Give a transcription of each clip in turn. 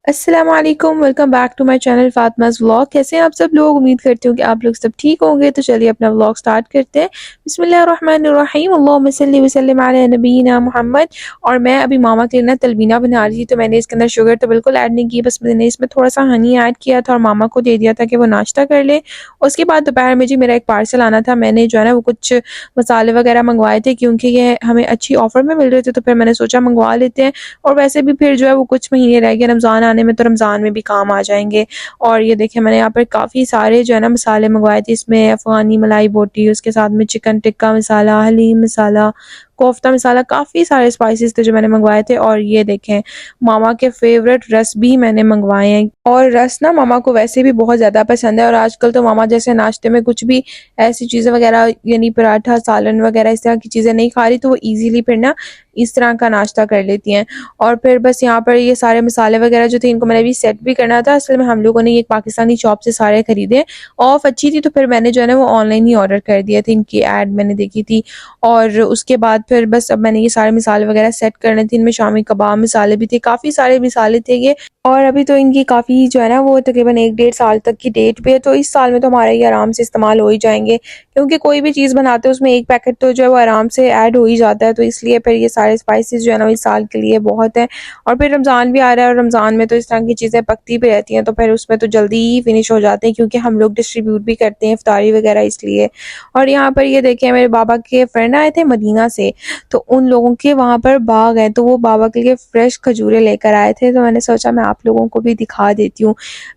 अस्सलाम वालेकुम, welcome back to my channel Fatima's vlog. कैसे हैं आप सब लोग? उम्मीद करती हूँ कि आप लोग सब ठीक होंगे। तो चलिए अपना व्लॉग स्टार्ट करते हैं। बिस्मिल्लाहिर्रहमानिर्रहीम, अल्लाहुम्मा सल्ली व सल्लिम अला नबीना मुहम्मद। और मैं अभी मामा के लिए ना तलबीना बना रही थी, तो मैंने इसके अंदर शुगर तो बिल्कुल ऐड नहीं की, बस मैंने इसमें थोड़ा सा हनी ऐड किया था और मामा को दे दिया था कि वो नाश्ता कर ले। उसके बाद दोपहर में जी मेरा एक पार्सल आना था, मैंने जो है ना वो कुछ मसाले वगैरह मंगवाए थे क्योंकि ये हमें अच्छी ऑफर में मिल रहे थे, तो फिर मैंने सोचा मंगवा लेते हैं। और वैसे भी फिर जो है वो कुछ महीने रह गए रमज़ान आने में, तो रमज़ान में भी काम आ जाएँगे। और ये देखिए मैंने यहाँ पर काफ़ी सारे जो है ना मसाले मंगवाए थे, इसमें अफ़गानी मलाई बोटी, उसके साथ में चिकन टिक्का मसाला, हलीम मसाला, कोफ्ता मसाला, काफ़ी सारे स्पाइसेस थे जो मैंने मंगवाए थे। और ये देखें मामा के फ़ेवरेट रस भी मैंने मंगवाए हैं, और रस ना मामा को वैसे भी बहुत ज़्यादा पसंद है। और आजकल तो मामा जैसे नाश्ते में कुछ भी ऐसी चीज़ें वगैरह यानी पराठा, सालन वगैरह इस तरह की चीज़ें नहीं खा रही, तो वो ईज़िली फिर ना इस तरह का नाश्ता कर लेती हैं। और फिर बस यहाँ पर ये सारे मसाले वगैरह जो थे इनको मैंने अभी सेट भी करना था। असल में हम लोगों ने ये पाकिस्तानी शॉप से सारे खरीदे, ऑफ अच्छी थी, तो फिर मैंने जो है ना वो ऑनलाइन ही ऑर्डर कर दिए थे, इनकी ऐड मैंने देखी थी। और उसके बाद फिर बस अब मैंने ये सारे मसाले वगैरह सेट करने थे। इनमें शामी कबाब मसाले भी थे, काफ़ी सारे मसाले थे ये। और अभी तो इनकी काफ़ी जो है ना वो तकरीबन 1 डेढ़ साल तक की डेट भी है, तो इस साल में तो हमारे ये आराम से इस्तेमाल हो ही जाएंगे, क्योंकि कोई भी चीज़ बनाते हैं उसमें एक पैकेट तो जो है वो आराम से ऐड हो ही जाता है। तो इसलिए फिर ये सारे स्पाइसेस जो है ना इस साल के लिए बहुत है। और फिर रमज़ान भी आ रहा है, और रमज़ान में तो इस तरह की चीज़ें पकती भी रहती हैं, तो फिर उसमें तो जल्दी ही फिनिश हो जाते हैं, क्योंकि हम लोग डिस्ट्रीब्यूट भी करते हैं इफ्तारी वगैरह इसलिए। और यहाँ पर ये देखिए मेरे बाबा के फ्रेंड आए थे मदीना से, तो उन लोगों के वहाँ पर बाग है, तो वो बाबा के लिए फ्रेश खजूरें लेकर आए थे, तो मैंने सोचा मैं आप लोगों को भी दिखा देती हूँ।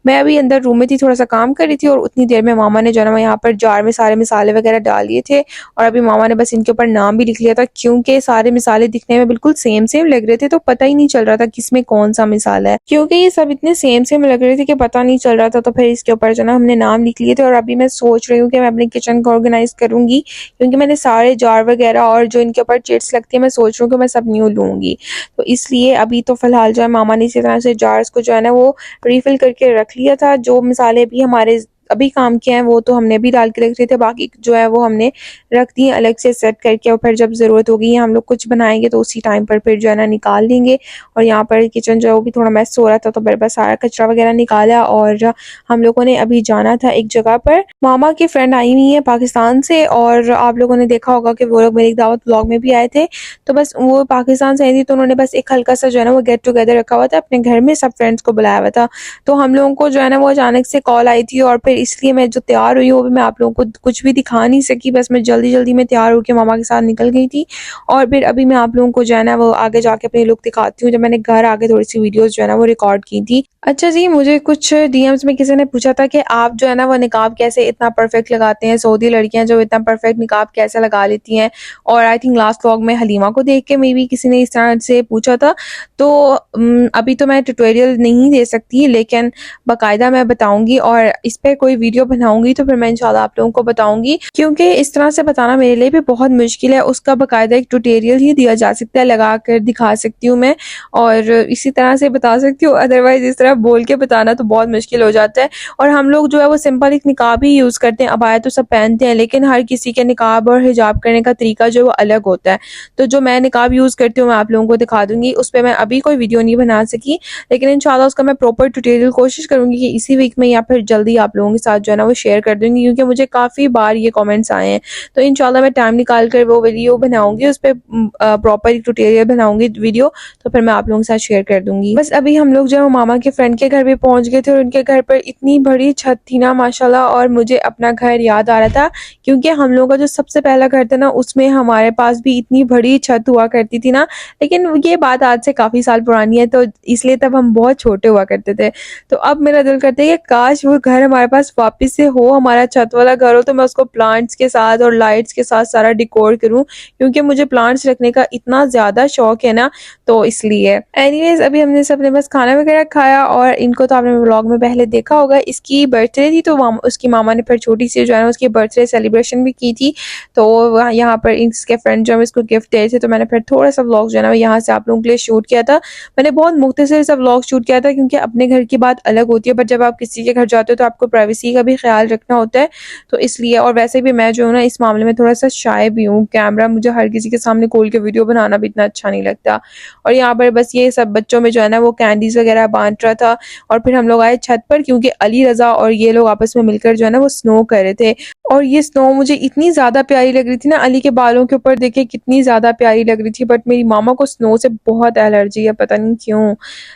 मैं अभी अंदर रूम में थी, थोड़ा सा काम कर रही थी, और उतनी देर में मामा ने जो है ना यहाँ पर जार में सारे मसाले वगैरह डाल लिए थे। और अभी मामा ने बस इनके ऊपर नाम भी लिख लिया था, क्योंकि सारे मसाले दिखने में बिल्कुल सेम सेम लग रहे थे, तो पता ही नहीं चल रहा था किसमें कौन सा मसाला है, क्योंकि ये सब इतने सेम सेम लग रहे थे कि पता नहीं चल रहा था। तो फिर इसके ऊपर जो ना हमने नाम लिख लिए थे। और अभी मैं सोच रही हूँ कि मैं अपने किचन को ऑर्गेनाइज करूंगी, क्योंकि मैंने सारे जार वगैरह और जो इनके ऊपर चिट्स लगती है मैं सोच रही हूँ कि मैं सब न्यू लूँगी। तो इसलिए अभी तो फ़िलहाल जो है मामा ने इसी तरह से जार्स को जो है ना वो रिफ़िल करके रख लिया था। जो मसाले भी हमारे अभी काम के हैं वो तो हमने भी डाल के रख लिए थे, बाकी जो है वो हमने रख दिए अलग से सेट करके, और फिर जब ज़रूरत होगी हम लोग कुछ बनाएँगे तो उसी टाइम पर फिर जो है ना निकाल लेंगे। और यहाँ पर किचन जो है वो भी थोड़ा मेस हो रहा था, तो फिर बस सारा कचरा वगैरह निकाला। और हम लोगों ने अभी जाना था एक जगह पर, मामा की फ्रेंड आई हुई है पाकिस्तान से, और आप लोगों ने देखा होगा कि वो लोग मेरी दावत व्लॉग में भी आए थे। तो बस वो पाकिस्तान से आई थी, तो उन्होंने बस एक हल्का सा जो है ना वो गेट टुगेदर रखा हुआ था अपने घर में, सब फ्रेंड्स को बुलाया हुआ था। तो हम लोगों को जो है ना वो अचानक से कॉल आई थी, और फिर इसलिए मैं जो तैयार हुई वो भी मैं आप लोगों को कुछ भी दिखा नहीं सकी, बस मैं जल्दी जल्दी में तैयार होकर मामा के साथ निकल गई थी। और फिर अभी मैं आप लोगों को जो है ना वो आगे जाके अपनी लुक दिखाती हूँ, जब मैंने घर आके थोड़ी सी वीडियोस जो है ना वो रिकॉर्ड की थी। अच्छा जी, मुझे कुछ डीएम्स में किसी ने पूछा था कि आप जो है ना वो निकाब कैसे इतना परफेक्ट लगाते हैं, सऊदी लड़कियां जो इतना परफेक्ट निकाब कैसे लगा लेती हैं। और आई थिंक लास्ट व्लॉग में हलीमा को देख के मे बी किसी ने इस तरह से पूछा था। तो अभी तो मैं ट्यूटोरियल नहीं दे सकती, लेकिन बाकायदा मैं बताऊंगी, और इस पर कोई वीडियो बनाऊंगी तो फिर मैं इंशाल्लाह आप लोगों को बताऊंगी, क्योंकि इस तरह से बताना मेरे लिए भी बहुत मुश्किल है। उसका बाकायदा एक ट्यूटोरियल ही दिया जा सकता है, लगा कर दिखा सकती हूँ मैं, और इसी तरह से बता सकती हूँ। अदरवाइज इस तरह बोल के बताना तो बहुत मुश्किल हो जाता है। और हम लोग जो है वो सिंपल एक निकाब ही यूज़ करते हैं, अबाया तो सब पहनते हैं, लेकिन हर किसी के निकाब और हिजाब करने का तरीका जो है वो अलग होता है। तो जो मैं निकाब यूज़ करती हूँ मैं आप लोगों को दिखा दूंगी। उस पर मैं अभी कोई वीडियो नहीं बना सकी, लेकिन इंशाल्लाह उसका मैं प्रॉपर ट्यूटोरियल कोशिश करूंगी कि इसी वीक में या फिर जल्दी आप लोगों के साथ जो है ना वो शेयर कर दूंगी, क्योंकि मुझे काफ़ी बार ये कमेंट्स आए हैं। तो इंशाल्लाह मैं टाइम निकाल कर वो वीडियो बनाऊंगी, उस पर प्रॉपर ट्यूटोरियल बनाऊंगी वीडियो, तो फिर मैं आप लोगों के साथ शेयर कर दूंगी। बस अभी हम लोग जो है मामा के फ्रेंड के घर भी पहुंच गए थे, और उनके घर पर इतनी बड़ी छत थी ना माशाल्लाह, और मुझे अपना घर याद आ रहा था, क्योंकि हम लोगों का जो सबसे पहला घर था ना उसमें हमारे पास भी इतनी बड़ी छत हुआ करती थी ना। लेकिन ये बात आज से काफ़ी साल पुरानी है, तो इसलिए तब हम बहुत छोटे हुआ करते थे। तो अब मेरा दिल करता है कि काश वो घर हमारे पास वापस से हो, हमारा छत वाला घर हो, तो मैं उसको प्लांट्स के साथ और लाइट्स के साथ सारा डिकोर करूँ, क्योंकि मुझे प्लांट्स रखने का इतना ज़्यादा शौक है ना, तो इसलिए। एनीवेज अभी हमने सबने बस खाना वगैरह खाया, और इनको तो आपने व्लॉग में पहले देखा होगा, इसकी बर्थडे थी, तो उसकी मामा ने फिर छोटी सी जो है ना उसकी बर्थडे सेलिब्रेशन भी की थी। तो यहाँ पर इसके फ्रेंड जो है इसको गिफ्ट दे थे, तो मैंने फिर थोड़ा सा व्लॉग जो है ना यहाँ से आप लोगों के लिए शूट किया था। मैंने बहुत मुख्तसर सा व्लॉग शूट किया था, क्योंकि अपने घर की बात अलग होती है, बट जब आप किसी के घर जाते हो तो आपको प्राइवेसी प्राइवेसी का भी ख्याल रखना होता है, तो इसलिए। और वैसे भी मैं जो हूँ ना इस मामले में थोड़ा सा शाय भी हूँ, कैमरा मुझे हर किसी के सामने खोल के वीडियो बनाना भी इतना अच्छा नहीं लगता। और यहाँ पर बस ये सब बच्चों में जो है ना वो कैंडीज वगैरह बांट रहा था, और फिर हम लोग आए छत पर क्योंकि अली रजा और ये लोग आपस में मिलकर जो है ना वो स्नो कर रहे थे। और ये स्नो मुझे इतनी ज़्यादा प्यारी लग रही थी ना, अली के बालों के ऊपर देखिए कितनी ज़्यादा प्यारी लग रही थी, बट मेरी मामा को स्नो से बहुत एलर्जी है, पता नहीं क्यों।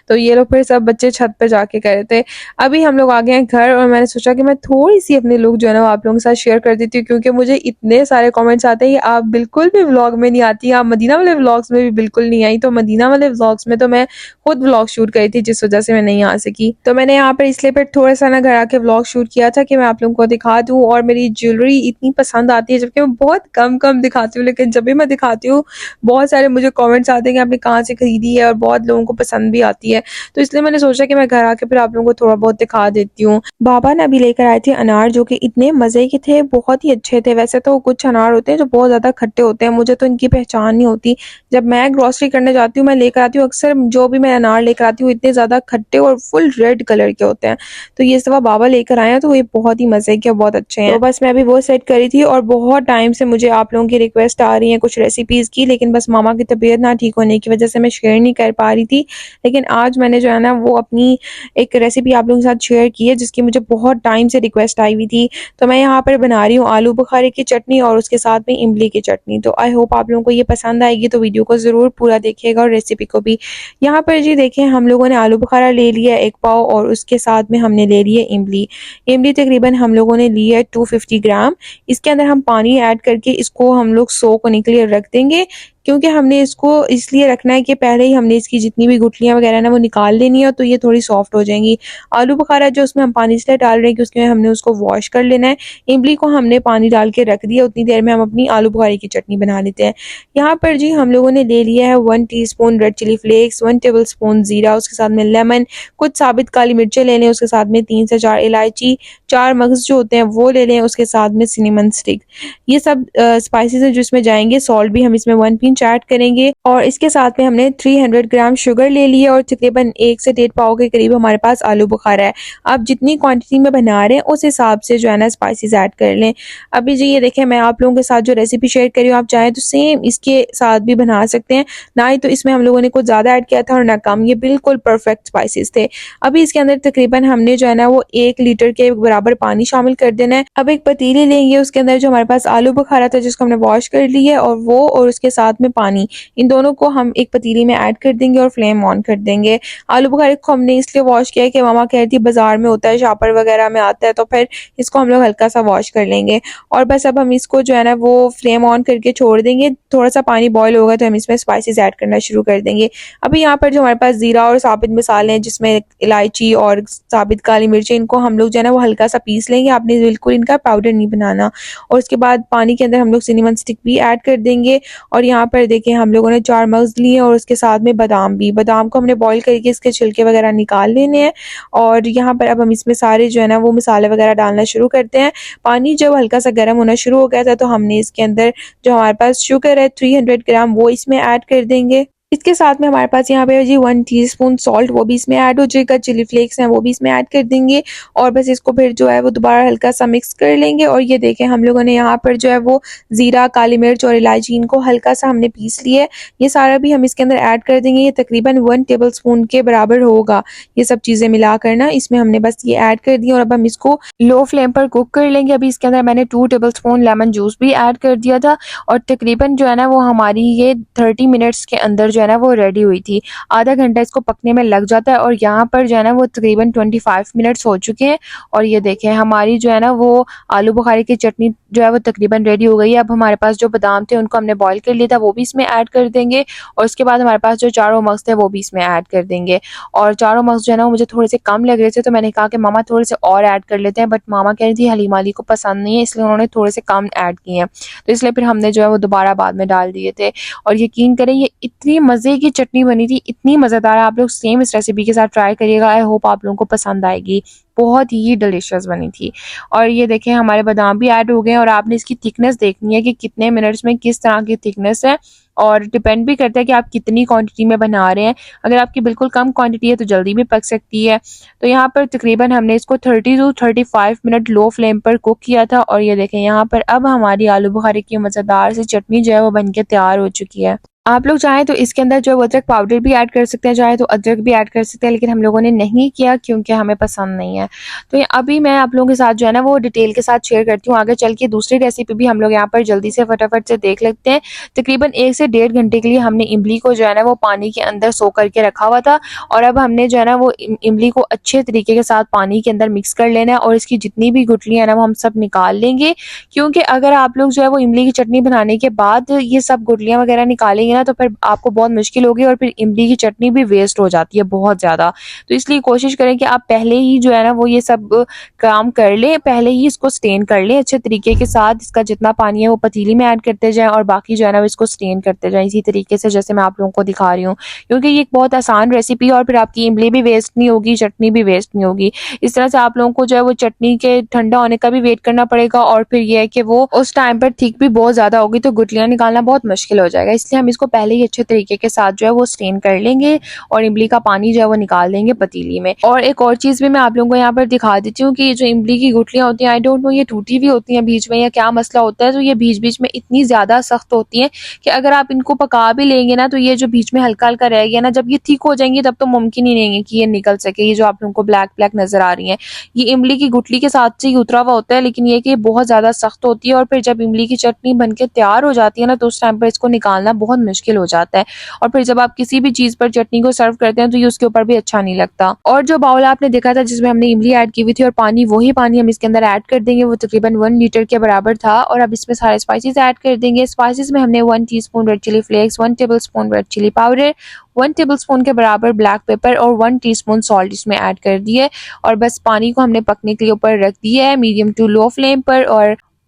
तो ये लोग फिर सब बच्चे छत पे जाके कर रहे थे। अभी हम लोग आ गए हैं घर, और मैंने सोचा कि मैं थोड़ी सी अपने लुक जो है ना आप लोगों के साथ शेयर कर देती हूँ, क्योंकि मुझे इतने सारे कमेंट्स आते हैं कि आप बिल्कुल भी व्लॉग में नहीं आती, आप मदीना वाले व्लॉग्स में भी बिल्कुल नहीं आई। तो मदीना वाले व्लॉग्स में तो मैं खुद व्लॉग शूट करी थी, जिस वजह से मैं नहीं आ सकी। तो मैंने यहाँ पर इसलिए फिर थोड़ा सा ना घर आके व्लॉग शूट किया था कि मैं आप लोगों को दिखा दूँ। और मेरी ज्वेलरी इतनी पसंद आती है, जबकि मैं बहुत कम कम दिखाती हूँ, लेकिन जब भी मैं दिखाती हूँ बहुत सारे मुझे कमेंट्स आते हैं कि आपने कहाँ से खरीदी है, और बहुत लोगों को पसंद भी आती है। तो इसलिए मैंने सोचा कि मैं घर आके फिर आप लोगों को थोड़ा बहुत दिखा देती हूँ। बाबा ने अभी लेकर आए थे अनार, जो कि इतने मज़े के थे, बहुत ही अच्छे थे। वैसे तो कुछ अनार होते हैं जो बहुत ज़्यादा खट्टे होते हैं, मुझे तो इनकी पहचान नहीं होती। जब मैं ग्रोसरी करने जाती हूँ मैं लेकर आती हूँ, अक्सर जो भी मैं अनार लेकर आती हूँ इतने ज़्यादा खट्टे और फुल रेड कलर के होते हैं। तो ये सब बाबा लेकर आए हैं, तो ये बहुत ही मज़े के, बहुत अच्छे हैं। तो बस मैं अभी वो सेट करी थी, और बहुत टाइम से मुझे आप लोगों की रिक्वेस्ट आ रही है कुछ रेसिपीज़ की, लेकिन बस मामा की तबीयत ना ठीक होने की वजह से मैं शेयर नहीं कर पा रही थी। लेकिन आज मैंने जो है ना वो अपनी एक रेसिपी आप लोगों के साथ शेयर की है, जिसकी मुझे बहुत टाइम से रिक्वेस्ट आई हुई थी। तो मैं यहाँ पर बना रही हूँ आलू बुखारे की चटनी, और उसके साथ में इमली की चटनी। तो आई होप आप लोगों को ये पसंद आएगी, तो वीडियो को ज़रूर पूरा देखिएगा और रेसिपी को भी। यहाँ पर जी देखें, हम लोगों ने आलू बुखारा ले लिया 1 पाव, और उसके साथ में हमने ले लिए इमली। इमली तकरीबन हम लोगों ने ली है 250 ग्राम। इसके अंदर हम पानी ऐड करके इसको हम लोग सोक होने के लिए रख देंगे, क्योंकि हमने इसको इसलिए रखना है कि पहले ही हमने इसकी जितनी भी गुठलियाँ वगैरह ना वो निकाल लेनी है, तो ये थोड़ी सॉफ्ट हो जाएंगी। आलू बुखारा जो उसमें हम पानी इसलिए डाल रहे हैं कि उसमें हमने उसको वॉश कर लेना है। इमली को हमने पानी डाल के रख दिया, उतनी देर में हम अपनी आलू बुखारे की चटनी बना लेते हैं। यहाँ पर जी हम लोगों ने ले लिया है 1 teaspoon red chilli flakes, 1 table spoon ज़ीरा, उसके साथ में लेमन, कुछ साबित काली मिर्चें ले लें, उसके साथ में 3 से 4 इलायची, 4 मगज़ जो होते हैं वो ले लें, उसके साथ में सिनेमन स्टिक। ये सब स्पाइसेस हैं जो इसमें जाएंगे। सॉल्ट भी हम इसमें 1 पिंच ऐड करेंगे, और इसके साथ में हमने 300 ग्राम शुगर ले ली है, और तकरीबन 1 से 1.5 पाव के करीब हमारे पास आलू बुखारा है। आप जितनी क्वांटिटी में बना रहे हैं उस हिसाब से जो है ना स्पाइसेस ऐड कर लें। अभी जी ये देखें, मैं आप लोगों के साथ जो रेसिपी शेयर कर रही हूँ, आप चाहें तो सेम इसके साथ भी बना सकते हैं। ना ही तो इसमें हम लोगों ने कुछ ज़्यादा ऐड किया था और ना कम, ये बिल्कुल परफेक्ट स्पाइसेस थे। अभी इसके अंदर तकरीबन हमने जो है ना वो 1 लीटर के बराबर पानी शामिल कर देना है। अब एक पतीली लेंगे, उसके अंदर जो हमारे पास आलू बुखारा था जिसको हमने वॉश कर लिया है, और वो और उसके साथ में पानी, इन दोनों को हम एक पतीली में ऐड कर देंगे और फ्लेम ऑन कर देंगे। आलू बुखारे को हमने इसलिए वॉश किया है कि मामा कह रही थी बाजार में होता है, शापर वगैरह में आता है, तो फिर इसको हम लोग हल्का सा वॉश कर लेंगे। और बस अब हम इसको जो है ना वो फ्लेम ऑन करके छोड़ देंगे। थोड़ा सा पानी बॉयल होगा तो हम इसमें स्पाइसेस ऐड करना शुरू कर देंगे। अभी यहाँ पर जो हमारे पास ज़ीरा और साबित मसाले हैं, जिसमें इलायची और साबित काली मिर्चें, इनको हम लोग जो है ना वो हल्का सा पीस लेंगे। आपने बिल्कुल इनका पाउडर नहीं बनाना। और उसके बाद पानी के अंदर हम लोग सिनेमन स्टिक भी ऐड कर देंगे। और यहाँ पर देखिए हम लोगों ने 4 मगज़ लिए, और उसके साथ में बादाम भी। बादाम को हमने बॉईल करके इसके छिलके वगैरह निकाल लेने हैं। और यहाँ पर अब हम इसमें सारे जो है ना वो मसाले वगैरह डालना शुरू करते हैं। पानी जब हल्का सा गर्म होना शुरू हो गया था, तो हमने इसके अंदर जो हमारे पास शुगर है 300 ग्राम, वो इसमें ऐड कर देंगे। इसके साथ में हमारे पास यहाँ पे जी 1 टीस्पून सॉल्ट, वो भी इसमें ऐड हो जाएगा। चिली फ्लेक्स हैं वो भी इसमें ऐड कर देंगे, और बस इसको फिर जो है वो दोबारा हल्का सा मिक्स कर लेंगे। और ये देखें, हम लोगों ने यहाँ पर जो है वो ज़ीरा, काली मिर्च और इलायची, इनको हल्का सा हमने पीस लिया है। ये सारा भी हम इसके अंदर ऐड कर देंगे। ये तकरीबन 1 टेबल स्पून के बराबर होगा। ये सब चीज़ें मिला कर ना इसमें हमने बस ये ऐड कर दी, और अब हम इसको लो फ्लेम पर कुक कर लेंगे। अभी इसके अंदर मैंने 2 टेबल स्पून लेमन जूस भी ऐड कर दिया था, और तकरीबन जो है ना वो हमारी ये 30 मिनट्स के अंदर जो है ना वो रेडी हुई थी। आधा घंटा इसको पकने में लग जाता है, और यहाँ पर जो है ना वो तकरीबन 25 मिनट्स हो चुके हैं। और ये देखें, हमारी जो है ना वो आलू बुखारे की चटनी जो है वो तकरीबन रेडी हो गई है। अब हमारे पास जो बादाम थे उनको हमने बॉईल कर लिया था, वो भी इसमें ऐड कर देंगे। और उसके बाद हमारे पास जो चारों मगज़ थे वो भी इसमें ऐड कर देंगे। और चारों मगज़ जो है ना वो मुझे थोड़े से कम लग रहे थे, तो मैंने कहा कि मामा थोड़े से और ऐड कर लेते हैं, बट मामा कह रही थी हलीमा अली को पसंद नहीं है, इसलिए उन्होंने थोड़े से कम ऐड किए हैं। तो इसलिए फिर हमने जो है वो दोबारा बाद में डाल दिए थे। और यकीन करें, ये इतनी मज़े की चटनी बनी थी, इतनी मज़ेदार। आप लोग सेम इस रेसिपी के साथ ट्राई करिएगा। आई होप आप लोगों को पसंद आएगी। बहुत ही डिलीशियस बनी थी। और ये देखें, हमारे बादाम भी ऐड हो गए हैं, और आपने इसकी थिकनेस देखनी है कि कितने मिनट्स में किस तरह की थिकनेस है। और डिपेंड भी करता है कि आप कितनी क्वांटिटी में बना रहे हैं। अगर आपकी बिल्कुल कम क्वांटिटी है तो जल्दी भी पक सकती है। तो यहाँ पर तकरीबन हमने इसको 30 to 35 मिनट लो फ्लेम पर कुक किया था। और ये देखें यहाँ पर अब हमारी आलू बुखारे की मज़ेदार सी चटनी जो है वो बनके तैयार हो चुकी है। आप लोग चाहें तो इसके अंदर जो अदरक पाउडर भी ऐड कर सकते हैं, चाहे तो अदरक भी ऐड कर सकते हैं, लेकिन हम लोगों ने नहीं किया क्योंकि हमें पसंद नहीं है। तो अभी मैं आप लोगों के साथ जो है ना वो डिटेल के साथ शेयर करती हूँ। आगे चल के दूसरी रेसिपी भी हम लोग यहाँ पर जल्दी से फटाफट से देख लेते हैं। तकरीबन 1 से 1.5 घंटे के लिए हमने इमली को जो है ना वो पानी के अंदर सो करके रखा हुआ था। और अब हमने जो है ना वो इमली को अच्छे तरीके के साथ पानी के अंदर मिक्स कर लेना है और इसकी जितनी भी गुठलियाँ हैं ना वो हम सब निकाल लेंगे। क्योंकि अगर आप लोग जो है वो इमली की चटनी बनाने के बाद ये सब गुठलियाँ वगैरह निकालेंगे ना तो फिर आपको बहुत मुश्किल होगी और फिर इमली की चटनी भी वेस्ट हो जाती है बहुत ज़्यादा। तो इसलिए कोशिश करें कि आप पहले ही जो है ना वो ये सब काम कर लें, पहले ही इसको स्टेन कर लें अच्छे तरीके के साथ। इसका जितना पानी है वो पतीली में ऐड करते जाएं और बाकी जो है ना वो इसको स्टेन करते जाएं इसी तरीके से जैसे मैं आप लोगों को दिखा रही हूँ। क्योंकि ये एक बहुत आसान रेसिपी है और फिर आपकी इमली भी वेस्ट नहीं होगी, चटनी भी वेस्ट नहीं होगी। इस तरह से आप लोगों को जो है वो चटनी के ठंडा होने का भी वेट करना पड़ेगा और फिर ये है कि वो उस टाइम पर थिक भी बहुत ज़्यादा होगी तो गुठलियाँ निकालना बहुत मुश्किल हो जाएगा। इसलिए हम इसको पहले ही अच्छे तरीके के साथ जो है वो स्टेन कर लेंगे और इमली का पानी जो है वो निकाल देंगे पतीली में। और एक और चीज़ भी मैं आप लोगों को यहाँ पर दिखा देती हूँ कि जो इमली की गुठलियाँ होती हैं, आई डोंट नो ये टूटी हुई होती हैं बीच में या क्या मसला होता है, तो ये बीच बीच में इतनी ज़्यादा सख्त होती हैं कि अगर आप इनको पका भी लेंगे ना तो ये जो बीच में हल्का हल्का रह गया ना, जब ये ठीक हो जाएंगी तब तो मुमकिन ही नहीं है कि ये निकल सके। ये जो आप लोगों को ब्लैक ब्लैक नजर आ रही है ये इमली की गुठली के साथ से ही उतरा हुआ होता है, लेकिन ये कि बहुत ज़्यादा सख्त होती है और फिर जब इमली की चटनी बनके तैयार हो जाती है ना तो उस टाइम पर इसको निकालना बहुत मुश्किल हो जाता है। और फिर जब आप किसी भी चीज़ पर चटनी को सर्व करते हैं तो ये उसके ऊपर भी अच्छा नहीं लगता। और जो बाउल आपने देखा था जिसमें हमने इमली ऐड की हुई थी और पानी, वही पानी हम इसके अंदर ऐड कर देंगे। वो तकरीबन 1 लीटर के बराबर था। और अब इसमें सारे स्पाइसेस ऐड कर देंगे। स्पाइसेस में हमने 1 teaspoon red chilli flakes, 1 tablespoon red chilli powder, 1 tablespoon के बराबर ब्लैक पेपर और 1 टीस्पून सॉल्ट इसमें ऐड कर दिए। और बस पानी को हमने पकने के लिए ऊपर रख दिया है मीडियम टू लो फ्लेम पर।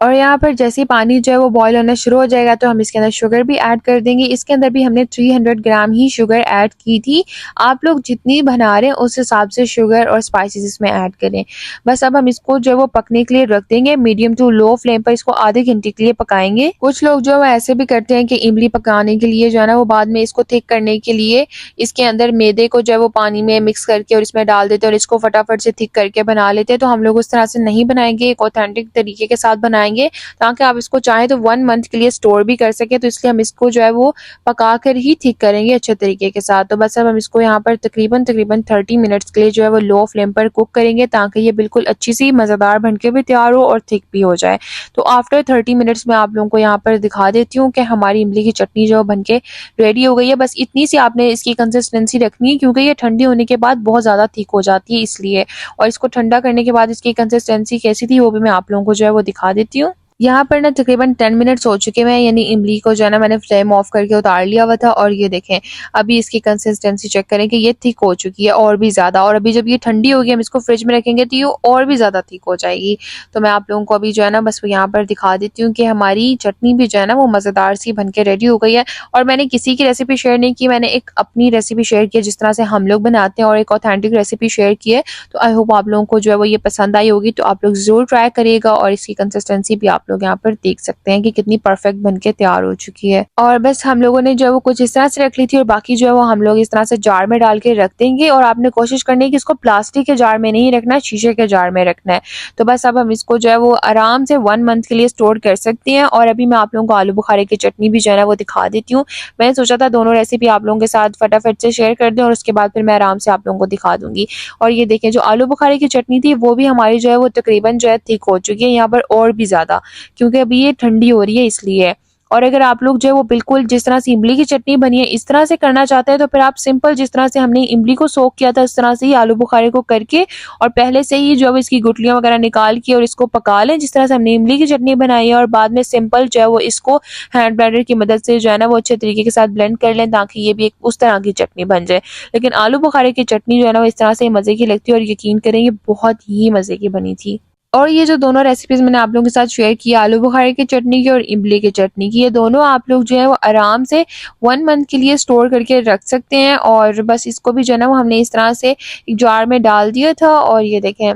और यहाँ पर जैसे ही पानी जो है वो बॉईल होना शुरू हो जाएगा तो हम इसके अंदर शुगर भी ऐड कर देंगे। इसके अंदर भी हमने 300 ग्राम ही शुगर ऐड की थी। आप लोग जितनी बना रहे हैं उस हिसाब से शुगर और स्पाइसेस इसमें ऐड करें। बस अब हम इसको जो है वो पकने के लिए रख देंगे मीडियम टू लो फ्लेम पर। इसको आधे घंटे के लिए पकाएंगे। कुछ लोग जो है ऐसे भी करते हैं कि इमली पकाने के लिए जो है ना वो बाद में इसको थिक करने के लिए इसके अंदर मैदे को जो है वो पानी में मिक्स करके और इसमें डाल देते हैं और इसको फटाफट से थिक करके बना लेते हैं। तो हम लोग उस तरह से नहीं बनाएंगे, एक ऑथेंटिक तरीके के साथ बनाएंगे ताकि आप इसको चाहें तो 1 मंथ के लिए स्टोर भी कर सके। तो इसलिए हम इसको जो है वो पका कर ही ठीक करेंगे अच्छे तरीके के साथ। तो बस अब हम इसको यहाँ पर तकरीबन 30 मिनट्स के लिए जो है वो लो फ्लेम पर कुक करेंगे ताकि ये बिल्कुल अच्छी सी मज़ेदार बनके भी तैयार हो और थिक भी हो जाए। तो आफ्टर 30 मिनट्स में आप लोगों को यहाँ पर दिखा देती हूँ कि हमारी इमली की चटनी जो बनके रेडी हो गई है। बस इतनी सी आपने इसकी कंसिस्टेंसी रखनी है क्योंकि ये ठंडी होने के बाद बहुत ज़्यादा थिक हो जाती है इसलिए। और इसको ठंडा करने के बाद इसकी कंसिस्टेंसी कैसी थी वो भी मैं आप लोगों को जो है वो दिखा देती हूँ। यहाँ पर ना तकरीबन 10 मिनट्स हो चुके हैं, यानी इमली को जो है ना मैंने फ्लेम ऑफ करके उतार लिया हुआ था। और ये देखें अभी इसकी कंसिस्टेंसी चेक करें कि ये थिक हो चुकी है और भी ज़्यादा। और अभी जब ये ठंडी होगी हम इसको फ्रिज में रखेंगे तो ये और भी ज़्यादा थिक हो जाएगी। तो मैं आप लोगों को अभी जो है ना बस यहाँ पर दिखा देती हूँ कि हमारी चटनी भी जो है ना वो मज़ेदार सी बन के रेडी हो गई है। और मैंने किसी की रेसिपी शेयर नहीं की, मैंने एक अपनी रेसिपी शेयर की जिस तरह से हम लोग बनाते हैं और एक ऑथेंटिक रेसिपी शेयर की है। तो आई होप आप लोगों को जो है वो ये पसंद आई होगी। तो आप लोग ज़रूर ट्राई करिएगा और इसकी कंसिस्टेंसी भी आप लोग यहाँ पर देख सकते हैं कि कितनी परफेक्ट बनके तैयार हो चुकी है। और बस हम लोगों ने जो है वो कुछ इस तरह से रख ली थी और बाकी जो है वो हम लोग इस तरह से जार में डाल के रख देंगे। और आपने कोशिश करनी है कि इसको प्लास्टिक के जार में नहीं रखना है, शीशे के जार में रखना है। तो बस अब हम इसको जो है वो आराम से 1 मंथ के लिए स्टोर कर सकते हैं। और अभी मैं आप लोगों को आलू बुखारे की चटनी भी जो है ना वो दिखा देती हूँ। मैंने सोचा था दोनों रेसिपी आप लोगों के साथ फटाफट से शेयर कर दें और उसके बाद फिर मैं आराम से आप लोगों को दिखा दूंगी। और ये देखें जो आलू बुखारे की चटनी थी वो भी हमारी जो है वो तकरीबन जो है थिक हो चुकी है यहाँ पर और भी ज़्यादा, क्योंकि अभी ये ठंडी हो रही है इसलिए। और अगर आप लोग जो है वो बिल्कुल जिस तरह से इमली की चटनी बनी है इस तरह से करना चाहते हैं तो फिर आप सिंपल जिस तरह से हमने इमली को सोक किया था उस तरह से ही आलू बुखारे को करके और पहले से ही जो है इसकी गुठलियां वगैरह निकाल के और इसको पका लें जिस तरह से हमने इमली की चटनी बनाई है। और बाद में सिंपल जो है वो इसको हैंड ब्लेंडर की मदद से जो है ना वो अच्छे तरीके के साथ ब्लेंड कर लें ताकि ये भी एक उस तरह की चटनी बन जाए। लेकिन आलू बुखारे की चटनी जो है ना वो इस तरह से मज़े की लगती है और यकीन करें ये बहुत ही मज़े की बनी थी। और ये जो दोनों रेसिपीज मैंने आप लोगों के साथ शेयर की, आलू बुखारे की चटनी की और इमली की चटनी की, ये दोनों आप लोग जो है वो आराम से 1 मंथ के लिए स्टोर करके रख सकते हैं। और बस इसको भी जो है ना वो हमने इस तरह से एक जार में डाल दिया था। और ये देखें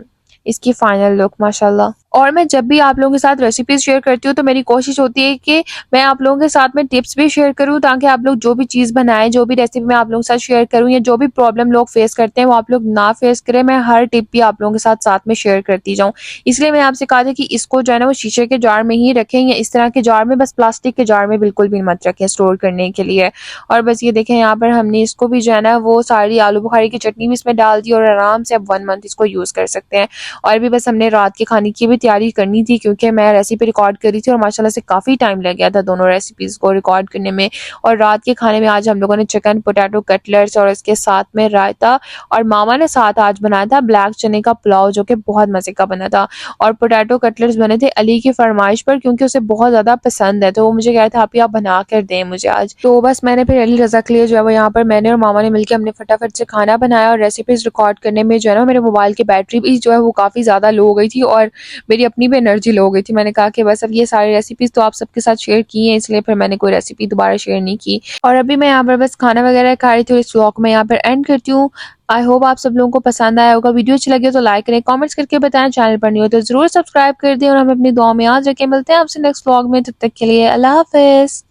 इसकी फाइनल लुक माशाल्लाह। और मैं जब भी आप लोगों के साथ रेसिपीज़ शेयर करती हूँ तो मेरी कोशिश होती है कि मैं आप लोगों के साथ में टिप्स भी शेयर करूँ, ताकि आप लोग जो भी चीज़ बनाएँ, जो भी रेसिपी मैं आप लोगों के साथ शेयर करूँ या जो भी प्रॉब्लम लोग फेस करते हैं वो आप लोग ना फेस करें। मैं हर टिप भी आप लोगों के साथ साथ में शेयर करती जाऊँ। इसलिए मैंने आपसे कहा था कि इसको जो है ना वो शीशे के जार में ही रखें, या इस तरह के जार में, बस प्लास्टिक के जार में बिल्कुल भी मत रखें स्टोर करने के लिए। और बस ये देखें, यहाँ पर हमने इसको भी जो है ना वो सारी आलू बुखारे की चटनी भी इसमें डाल दी और आराम से अब 1 मंथ इसको यूज़ कर सकते हैं। और भी बस हमने रात के खाने की भी तैयारी करनी थी, क्योंकि मैं रेसिपी रिकॉर्ड कर रही थी और माशाल्लाह से काफ़ी टाइम लग गया था दोनों रेसिपीज़ को रिकॉर्ड करने में। और रात के खाने में आज हम लोगों ने चिकन पोटैटो कटलेट्स और इसके साथ में रायता, और मामा ने साथ आज बनाया था ब्लैक चने का पुलाव, जो कि बहुत मज़े का बना था। और पोटैटो कटलेट्स बने थे अली की फरमाइश पर, क्योंकि उसे बहुत ज़्यादा पसंद है, तो वो मुझे कह रहा था आप बना कर दें मुझे आज। तो बस मैंने फिर अली रज़ा के लिए जो है वो यहाँ पर मैंने और मामा ने मिलकर हमने फटाफट से खाना बनाया। और रेसिपीज़ रिकॉर्ड करने में जो है ना मेरे मोबाइल की बैटरी भी जो है वो काफ़ी ज़्यादा लो हो गई थी, और मेरी अपनी भी एनर्जी लो हो गई थी। मैंने कहा कि बस अब ये सारी रेसिपीज़ तो आप सबके साथ शेयर की हैं, इसलिए फिर मैंने कोई रेसिपी दोबारा शेयर नहीं की। और अभी मैं यहाँ पर बस खाना वगैरह खा रही थी, और इस व्लॉग को मैं यहाँ पर एंड करती हूँ। आई होप आप सब लोगों को पसंद आया होगा। वीडियो अच्छी लगी हो तो लाइक करें, कमेंट्स करके बताएं, चैनल पर नहीं हो तो ज़रूर सब्सक्राइब कर दें, और हमें अपनी दुआ में याद रखें। मिलते हैं आपसे नेक्स्ट व्लॉग में, तब तक के लिए अल्लाह हाफ़िज़।